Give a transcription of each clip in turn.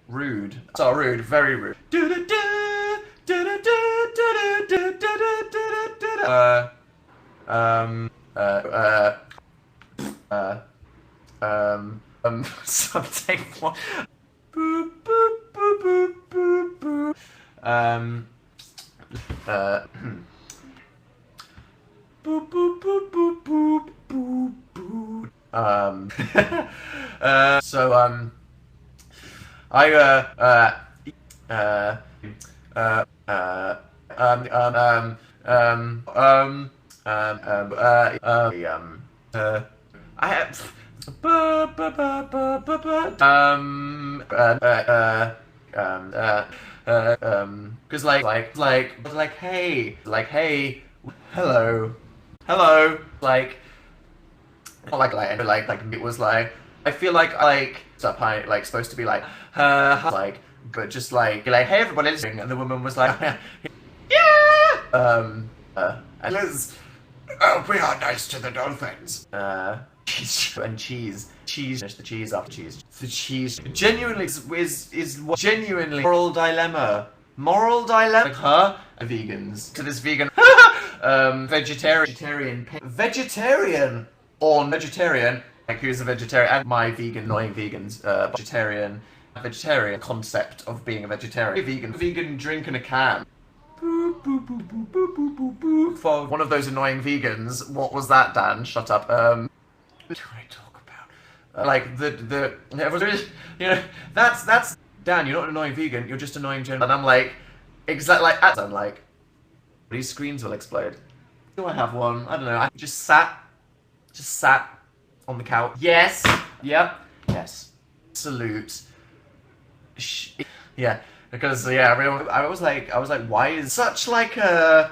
Rude. So rude, very rude. Something more. Boop, boop, boop, boop, boop, boop. Boop, boop, boop, boop, boop, boop, boop. I have because hey, hello, like it was like I feel like stuff like supposed to be like like but just like hey everybody listening, and the woman was like yeah and Liz, oh, we are nice to the dolphins. And cheese, just the cheese after cheese. The cheese genuinely is genuinely moral dilemma. Like her vegans to this vegan vegetarian like who's a vegetarian, and my vegan annoying vegans vegetarian concept of being a vegetarian vegan drink in a can. Boop, boop, boop, boop, boop, boop, boop, boop. For one of those annoying vegans. What was that, Dan? Shut up. What do I talk about? Like the you know, that's Dan, you're not an annoying vegan, you're just annoying general. And I'm like, exactly like I'm like, these screens will explode. Do I have one? I don't know. I just sat on the couch. Yes. Yep. Yes. Salute. Yeah. Because yeah, I was like, why is such like a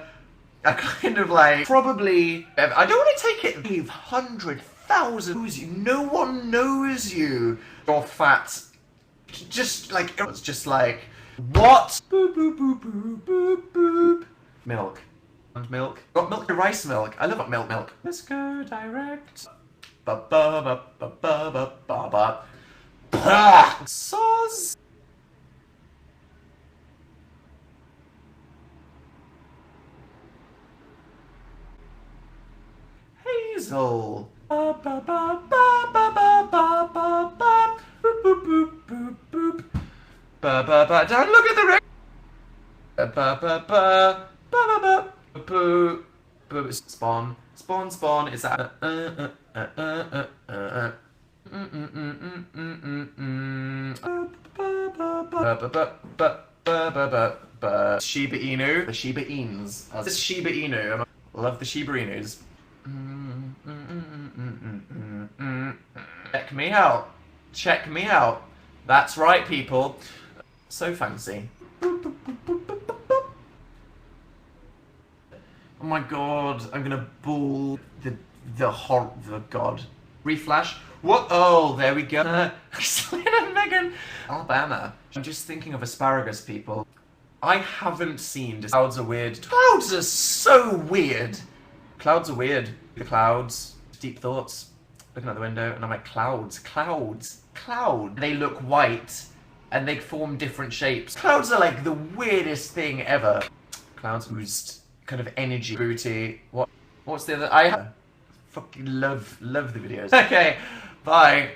kind of like probably I don't want to take it 500,000. No one knows you. You're fat. Just like it was just like what? Boop boop boop boop boop boop. Milk. And milk. Got milk. Rice milk. I love milk. Let's go direct. Ba ba ba ba ba ba ba ba. Sauce. Hazel. Ba ba ba ba ba ba ba ba ba. Boop boop boop boop boop. Ba ba ba. Dad, look at the ring. Ba ba ba ba ba ba ba. Boo. Boo. Spawn. Is that? Shiba Inu. The Shiba Inus. This is Shiba Inu. I love the Shiba Inus. Check me out. That's right, people. So fancy. Oh my god, I'm gonna ball the god. Reflash. What? Oh, there we go. Megan. Alabama. I'm just thinking of asparagus, people. I haven't seen. Clouds are weird. Clouds are so weird. Clouds are weird. The clouds. Deep thoughts. Looking out the window, and I'm like, clouds. They look white, and they form different shapes. Clouds are like the weirdest thing ever. Clouds oozed kind of energy. Booty. What's the other? I fucking love the videos. Okay, bye.